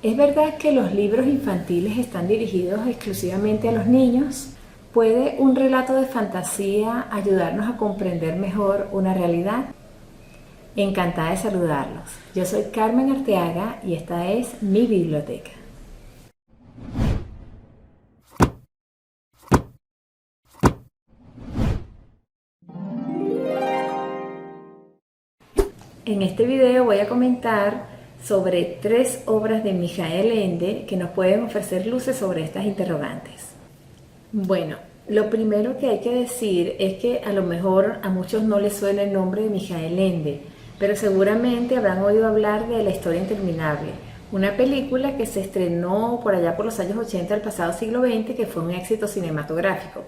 ¿Es verdad que los libros infantiles están dirigidos exclusivamente a los niños? ¿Puede un relato de fantasía ayudarnos a comprender mejor una realidad? Encantada de saludarlos. Yo soy Carmen Arteaga y esta es mi biblioteca. En este video voy a comentar sobre 3 obras de Mijael Ende que nos pueden ofrecer luces sobre estas interrogantes. Bueno, lo primero que hay que decir es que a lo mejor a muchos no les suena el nombre de Mijael Ende, pero seguramente habrán oído hablar de La historia interminable, una película que se estrenó por allá por los años 80 del pasado siglo XX, que fue un éxito cinematográfico.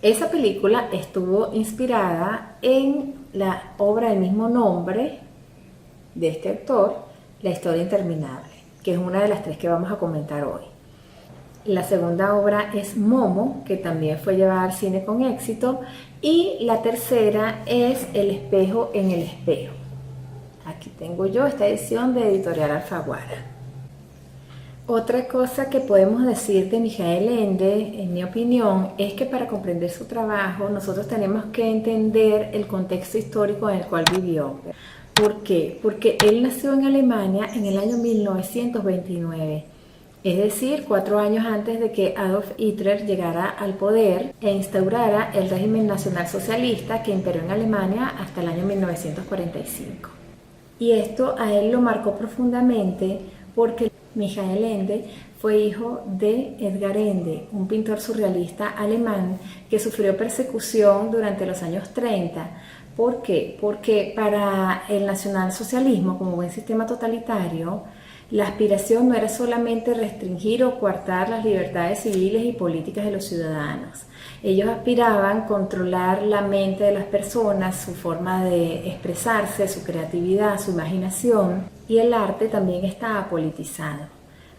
Esa película estuvo inspirada en la obra del mismo nombre de este autor, La historia interminable, que es una de las 3 que vamos a comentar hoy. La segunda obra es Momo, que también fue llevada al cine con éxito, y la tercera es El espejo en el espejo. Aquí tengo yo esta edición de Editorial Alfaguara. Otra cosa que podemos decir de Mijael Ende, en mi opinión, es que para comprender su trabajo nosotros tenemos que entender el contexto histórico en el cual vivió. ¿Por qué? Porque él nació en Alemania en el año 1929, es decir, 4 años antes de que Adolf Hitler llegara al poder e instaurara el régimen nacionalsocialista que imperó en Alemania hasta el año 1945. Y esto a él lo marcó profundamente porque Mijael Ende fue hijo de Edgar Ende, un pintor surrealista alemán que sufrió persecución durante los años 30. ¿Por qué? Porque para el nacionalsocialismo, como buen sistema totalitario, la aspiración no era solamente restringir o coartar las libertades civiles y políticas de los ciudadanos. Ellos aspiraban a controlar la mente de las personas, su forma de expresarse, su creatividad, su imaginación, y el arte también estaba politizado.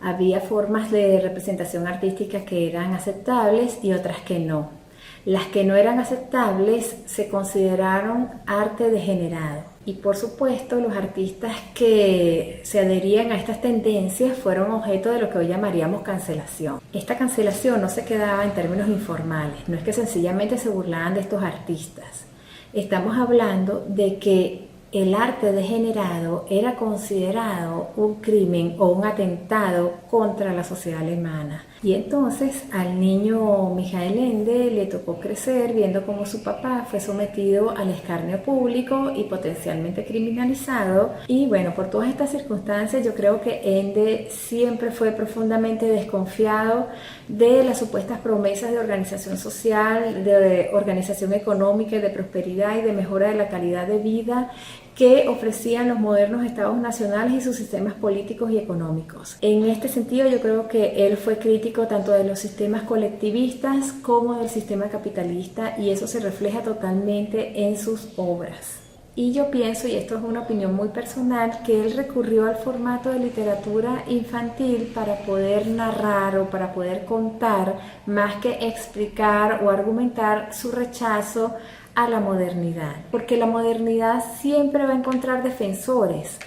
Había formas de representación artística que eran aceptables y otras que no. Las que no eran aceptables se consideraron arte degenerado. Y por supuesto, los artistas que se adherían a estas tendencias fueron objeto de lo que hoy llamaríamos cancelación. Esta cancelación no se quedaba en términos informales, no es que sencillamente se burlaban de estos artistas. Estamos hablando de que el arte degenerado era considerado un crimen o un atentado contra la sociedad alemana. Y entonces al niño Mijael Ende le tocó crecer viendo cómo su papá fue sometido al escarnio público y potencialmente criminalizado. Y bueno, por todas estas circunstancias yo creo que Ende siempre fue profundamente desconfiado de las supuestas promesas de organización social, de organización económica y de prosperidad y de mejora de la calidad de vida que ofrecían los modernos estados nacionales y sus sistemas políticos y económicos. En este sentido, yo creo que él fue crítico tanto de los sistemas colectivistas como del sistema capitalista, y eso se refleja totalmente en sus obras. Y yo pienso, y esto es una opinión muy personal, que él recurrió al formato de literatura infantil para poder narrar o para poder contar, más que explicar o argumentar su rechazo a la modernidad, porque la modernidad siempre va a encontrar defensores.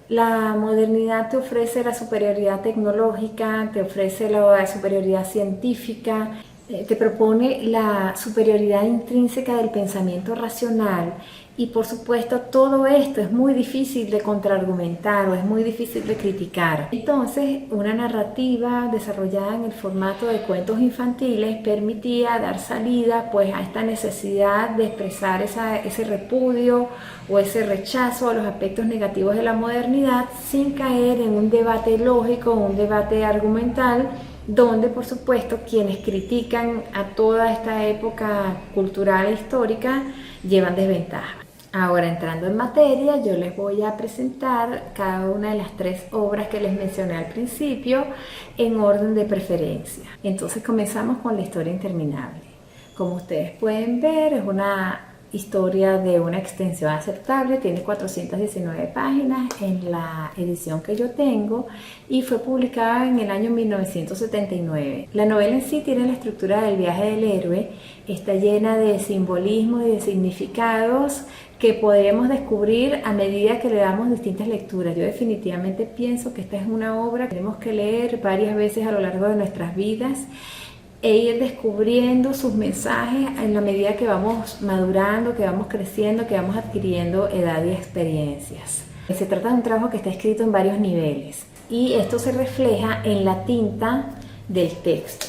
La modernidad te ofrece la superioridad tecnológica, te ofrece la superioridad científica, te propone la superioridad intrínseca del pensamiento racional, y por supuesto todo esto es muy difícil de contraargumentar o es muy difícil de criticar. Entonces una narrativa desarrollada en el formato de cuentos infantiles permitía dar salida pues a esta necesidad de expresar ese repudio o ese rechazo a los aspectos negativos de la modernidad sin caer en un debate lógico, un debate argumental, donde por supuesto quienes critican a toda esta época cultural e histórica llevan desventaja. Ahora, entrando en materia, yo les voy a presentar cada una de las 3 obras que les mencioné al principio en orden de preferencia. Entonces comenzamos con La historia interminable. Como ustedes pueden ver, es una historia de una extensión aceptable, tiene 419 páginas en la edición que yo tengo y fue publicada en el año 1979. La novela en sí tiene la estructura del viaje del héroe, está llena de simbolismo y de significados que podremos descubrir a medida que le damos distintas lecturas. Yo definitivamente pienso que esta es una obra que tenemos que leer varias veces a lo largo de nuestras vidas e ir descubriendo sus mensajes en la medida que vamos madurando, que vamos creciendo, que vamos adquiriendo edad y experiencias. Se trata de un trabajo que está escrito en varios niveles y esto se refleja en la tinta del texto.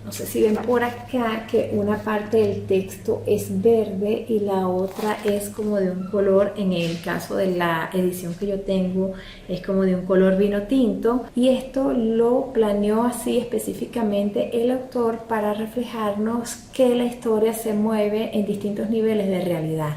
No sé si ven por acá que una parte del texto es verde y la otra es como de un color, en el caso de la edición que yo tengo, es como de un color vino tinto, y esto lo planeó así específicamente el autor para reflejarnos que la historia se mueve en distintos niveles de realidad.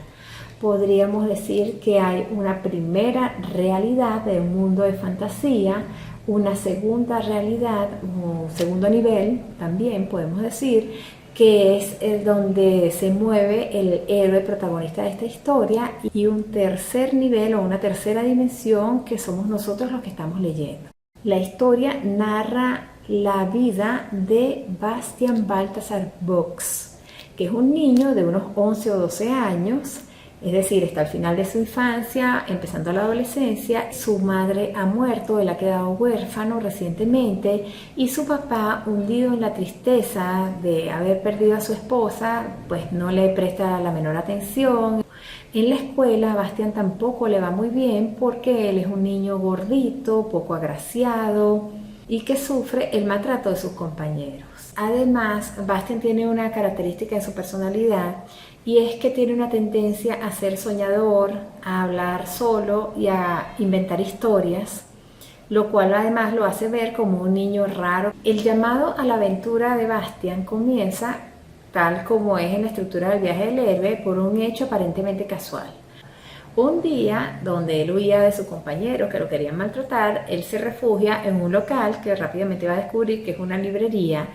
Podríamos decir que hay una primera realidad de un mundo de fantasía, una segunda realidad o segundo nivel, también podemos decir, que es donde se mueve el héroe protagonista de esta historia, y un tercer nivel o una tercera dimensión que somos nosotros los que estamos leyendo. La historia narra la vida de Bastian Balthasar Vox, que es un niño de unos 11 o 12 años. Es decir, está al final de su infancia, empezando la adolescencia. Su madre ha muerto, él ha quedado huérfano recientemente y su papá, hundido en la tristeza de haber perdido a su esposa, pues no le presta la menor atención. En la escuela, Bastian tampoco le va muy bien porque él es un niño gordito, poco agraciado y que sufre el maltrato de sus compañeros. Además, Bastian tiene una característica en su personalidad, y es que tiene una tendencia a ser soñador, a hablar solo y a inventar historias, lo cual además lo hace ver como un niño raro. El llamado a la aventura de Bastian comienza, tal como es en la estructura del viaje del héroe, por un hecho aparentemente casual. Un día, donde él huía de su compañero que lo querían maltratar, él se refugia en un local que rápidamente va a descubrir que es una librería,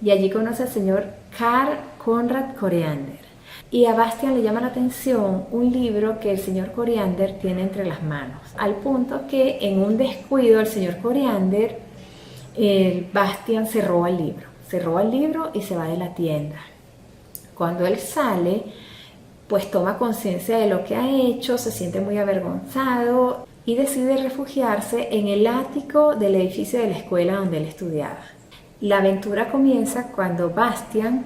y allí conoce al señor Karl Conrad Coriander. Y a Bastian le llama la atención un libro que el señor Coriander tiene entre las manos, al punto que en un descuido el señor Coriander, Bastian se roba el libro y se va de la tienda. Cuando él sale, pues toma conciencia de lo que ha hecho, se siente muy avergonzado y decide refugiarse en el ático del edificio de la escuela donde él estudiaba. La aventura comienza cuando Bastian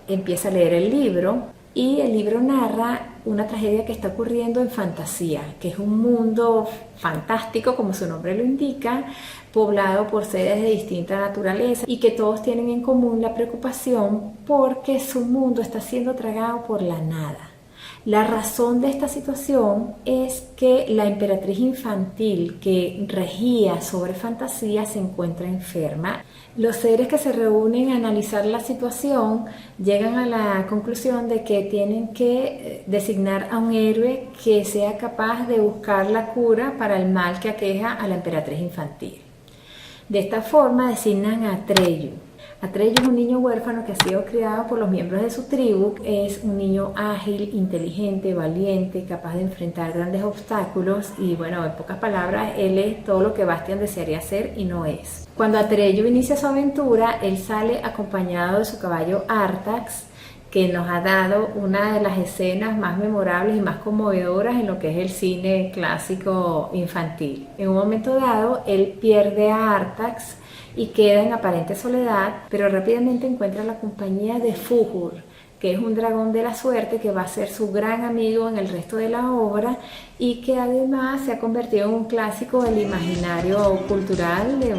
empieza a leer el libro, y el libro narra una tragedia que está ocurriendo en fantasía, que es un mundo fantástico, como su nombre lo indica, poblado por seres de distinta naturaleza y que todos tienen en común la preocupación porque su mundo está siendo tragado por la nada. La razón de esta situación es que la emperatriz infantil que regía sobre fantasía se encuentra enferma. Los seres que se reúnen a analizar la situación llegan a la conclusión de que tienen que designar a un héroe que sea capaz de buscar la cura para el mal que aqueja a la emperatriz infantil. De esta forma designan a Atreyu. Atreyu es un niño huérfano que ha sido criado por los miembros de su tribu. Es un niño ágil, inteligente, valiente, capaz de enfrentar grandes obstáculos y, bueno, en pocas palabras, él es todo lo que Bastian desearía ser y no es. Cuando Atreyu inicia su aventura, él sale acompañado de su caballo Artax, que nos ha dado una de las escenas más memorables y más conmovedoras en lo que es el cine clásico infantil. En un momento dado, él pierde a Artax y queda en aparente soledad, pero rápidamente encuentra la compañía de Fuhur, que es un dragón de la suerte que va a ser su gran amigo en el resto de la obra y que además se ha convertido en un clásico del imaginario cultural de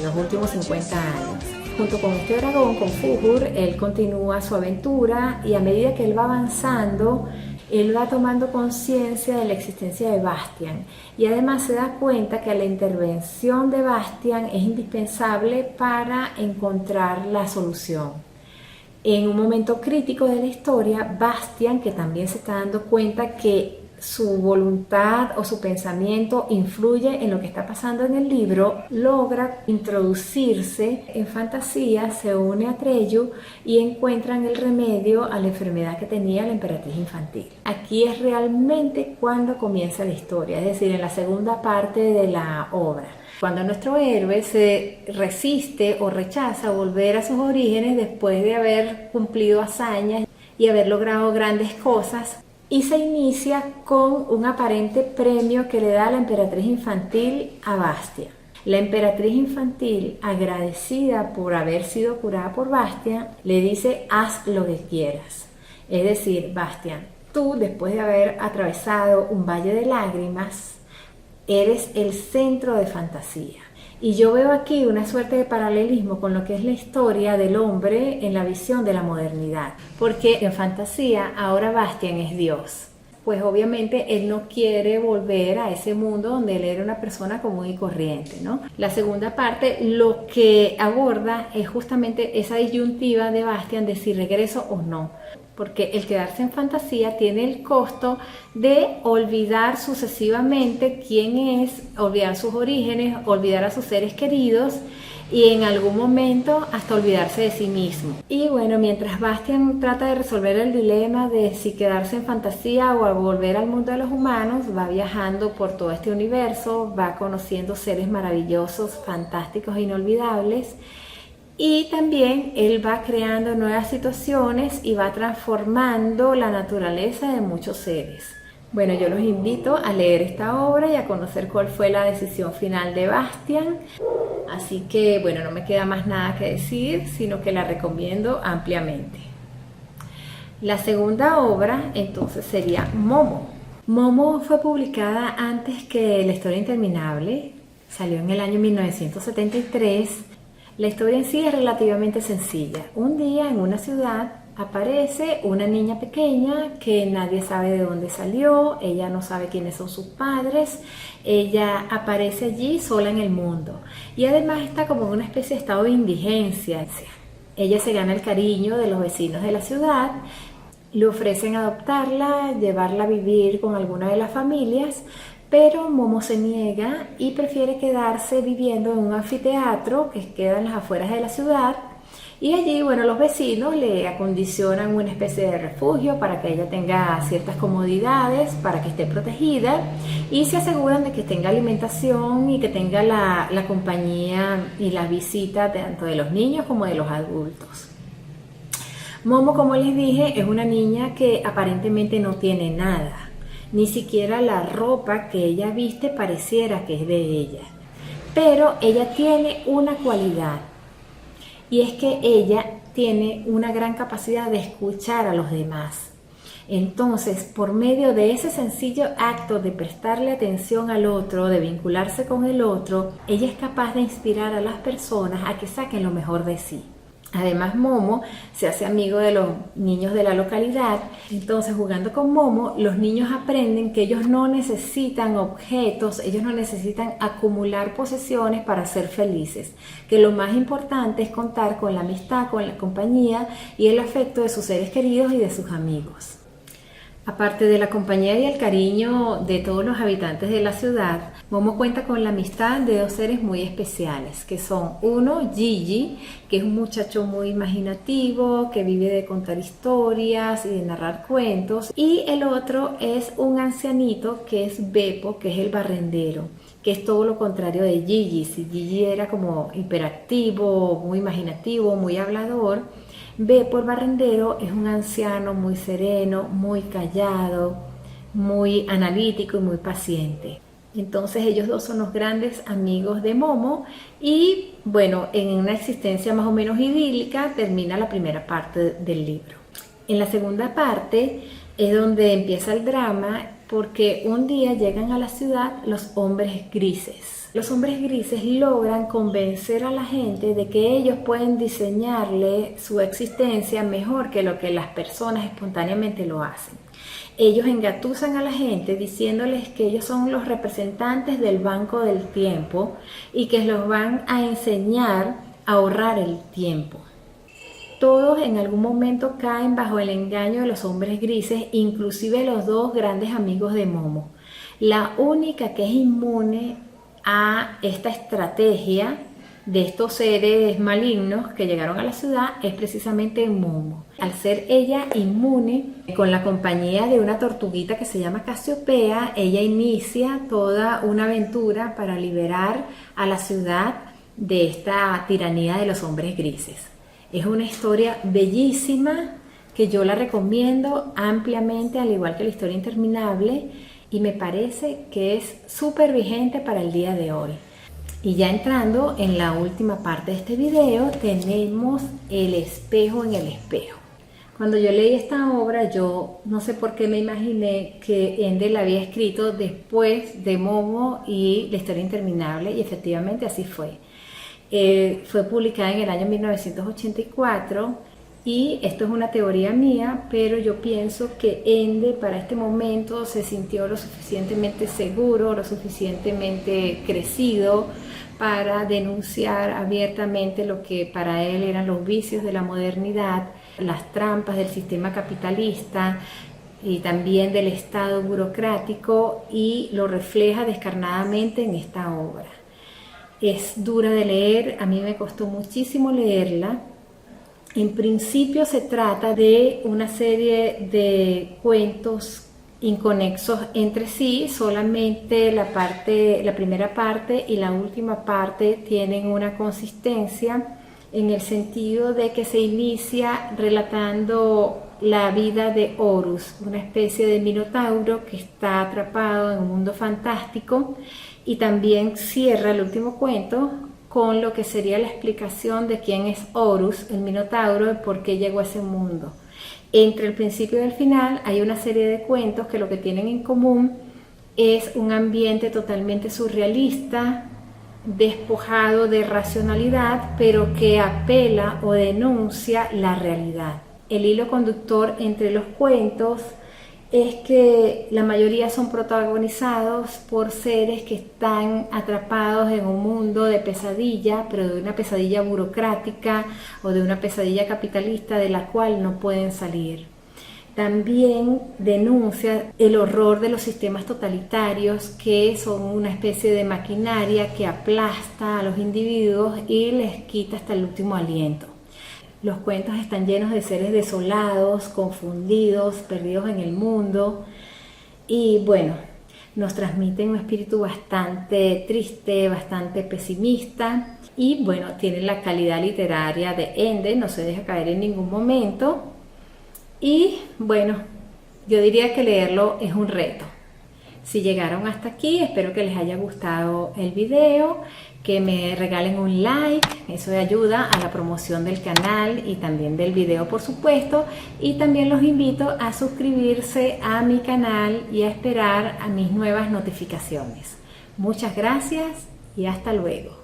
los últimos 50 años. Junto con este dragón, con Fuhur, él continúa su aventura y a medida que él va avanzando, él va tomando conciencia de la existencia de Bastian y además se da cuenta que la intervención de Bastian es indispensable para encontrar la solución. En un momento crítico de la historia, Bastian, que también se está dando cuenta que su voluntad o su pensamiento influye en lo que está pasando en el libro, logra introducirse en fantasía, se une a Atreyu y encuentran el remedio a la enfermedad que tenía la emperatriz infantil. Aquí es realmente cuando comienza la historia, es decir, en la segunda parte de la obra. Cuando nuestro héroe se resiste o rechaza volver a sus orígenes después de haber cumplido hazañas y haber logrado grandes cosas, y se inicia con un aparente premio que le da la emperatriz infantil a Bastian. La emperatriz infantil, agradecida por haber sido curada por Bastian, le dice: haz lo que quieras. Es decir, Bastian, tú, después de haber atravesado un valle de lágrimas, eres el centro de fantasía. Y yo veo aquí una suerte de paralelismo con lo que es la historia del hombre en la visión de la modernidad. Porque en fantasía ahora Bastian es Dios. Pues obviamente él no quiere volver a ese mundo donde él era una persona común y corriente, ¿no? La segunda parte lo que aborda es justamente esa disyuntiva de Bastian de si regreso o no. Porque el quedarse en fantasía tiene el costo de olvidar sucesivamente quién es, olvidar sus orígenes, olvidar a sus seres queridos y en algún momento hasta olvidarse de sí mismo. Y bueno, mientras Bastian trata de resolver el dilema de si quedarse en fantasía o volver al mundo de los humanos, va viajando por todo este universo, va conociendo seres maravillosos, fantásticos e inolvidables. Y también él va creando nuevas situaciones y va transformando la naturaleza de muchos seres. Bueno, yo los invito a leer esta obra y a conocer cuál fue la decisión final de Bastian. Así que, bueno, no me queda más nada que decir, sino que la recomiendo ampliamente. La segunda obra, entonces, sería Momo. Momo fue publicada antes que La historia interminable. Salió en el año 1973. La historia en sí es relativamente sencilla. Un día en una ciudad aparece una niña pequeña que nadie sabe de dónde salió, ella no sabe quiénes son sus padres, ella aparece allí sola en el mundo y además está como en una especie de estado de indigencia. Ella se gana el cariño de los vecinos de la ciudad, le ofrecen adoptarla, llevarla a vivir con alguna de las familias, pero Momo se niega y prefiere quedarse viviendo en un anfiteatro que queda en las afueras de la ciudad. Y allí, bueno, los vecinos le acondicionan una especie de refugio para que ella tenga ciertas comodidades, para que esté protegida y se aseguran de que tenga alimentación y que tenga la compañía y la visita tanto de los niños como de los adultos. Momo, como les dije, es una niña que aparentemente no tiene nada. Ni siquiera la ropa que ella viste pareciera que es de ella. Pero ella tiene una cualidad. Y es que ella tiene una gran capacidad de escuchar a los demás. Entonces, por medio de ese sencillo acto de prestarle atención al otro, de vincularse con el otro, ella es capaz de inspirar a las personas a que saquen lo mejor de sí. Además, Momo se hace amigo de los niños de la localidad. Entonces, jugando con Momo, los niños aprenden que ellos no necesitan objetos, ellos no necesitan acumular posesiones para ser felices, que lo más importante es contar con la amistad, con la compañía y el afecto de sus seres queridos y de sus amigos. Aparte de la compañía y el cariño de todos los habitantes de la ciudad, Momo cuenta con la amistad de dos seres muy especiales, que son uno, Gigi, que es un muchacho muy imaginativo, que vive de contar historias y de narrar cuentos, y el otro es un ancianito que es Beppo, que es el barrendero, que es todo lo contrario de Gigi. Si Gigi era como hiperactivo, muy imaginativo, muy hablador, Beppo el barrendero es un anciano muy sereno, muy callado, muy analítico y muy paciente. Entonces ellos dos son los grandes amigos de Momo y bueno, en una existencia más o menos idílica termina la primera parte del libro. En la segunda parte es donde empieza el drama porque un día llegan a la ciudad los hombres grises. Los hombres grises logran convencer a la gente de que ellos pueden diseñarle su existencia mejor que lo que las personas espontáneamente lo hacen. Ellos engatusan a la gente diciéndoles que ellos son los representantes del banco del tiempo y que los van a enseñar a ahorrar el tiempo. Todos en algún momento caen bajo el engaño de los hombres grises, inclusive los dos grandes amigos de Momo. La única que es inmune a esta estrategia de estos seres malignos que llegaron a la ciudad es precisamente Momo. Al ser ella inmune, con la compañía de una tortuguita que se llama Casiopea, ella inicia toda una aventura para liberar a la ciudad de esta tiranía de los hombres grises. Es una historia bellísima, que yo la recomiendo ampliamente, al igual que La historia interminable, y me parece que es súper vigente para el día de hoy. Y ya entrando en la última parte de este video, tenemos El espejo en el espejo. Cuando yo leí esta obra, yo no sé por qué me imaginé que Ende la había escrito después de Momo y La historia interminable, y efectivamente así fue. Fue publicada en el año 1984 y esto es una teoría mía, pero yo pienso que Ende para este momento se sintió lo suficientemente seguro, lo suficientemente crecido para denunciar abiertamente lo que para él eran los vicios de la modernidad, las trampas del sistema capitalista y también del Estado burocrático, y lo refleja descarnadamente en esta obra. Es dura de leer, a mí me costó muchísimo leerla. En principio se trata de una serie de cuentos inconexos entre sí, solamente la primera parte y la última parte tienen una consistencia en el sentido de que se inicia relatando la vida de Horus, una especie de minotauro que está atrapado en un mundo fantástico, y también cierra el último cuento con lo que sería la explicación de quién es Horus, el minotauro, y por qué llegó a ese mundo. Entre el principio y el final hay una serie de cuentos que lo que tienen en común es un ambiente totalmente surrealista, despojado de racionalidad, pero que apela o denuncia la realidad. El hilo conductor entre los cuentos es que la mayoría son protagonizados por seres que están atrapados en un mundo de pesadilla, pero de una pesadilla burocrática o de una pesadilla capitalista de la cual no pueden salir. También denuncia el horror de los sistemas totalitarios, que son una especie de maquinaria que aplasta a los individuos y les quita hasta el último aliento. Los cuentos están llenos de seres desolados, confundidos, perdidos en el mundo, y bueno, nos transmiten un espíritu bastante triste, bastante pesimista, y bueno, tienen la calidad literaria de Ende, no se deja caer en ningún momento, y bueno, yo diría que leerlo es un reto. Si llegaron hasta aquí, espero que les haya gustado el video, que me regalen un like, eso ayuda a la promoción del canal y también del video, por supuesto, y también los invito a suscribirse a mi canal y a esperar a mis nuevas notificaciones. Muchas gracias y hasta luego.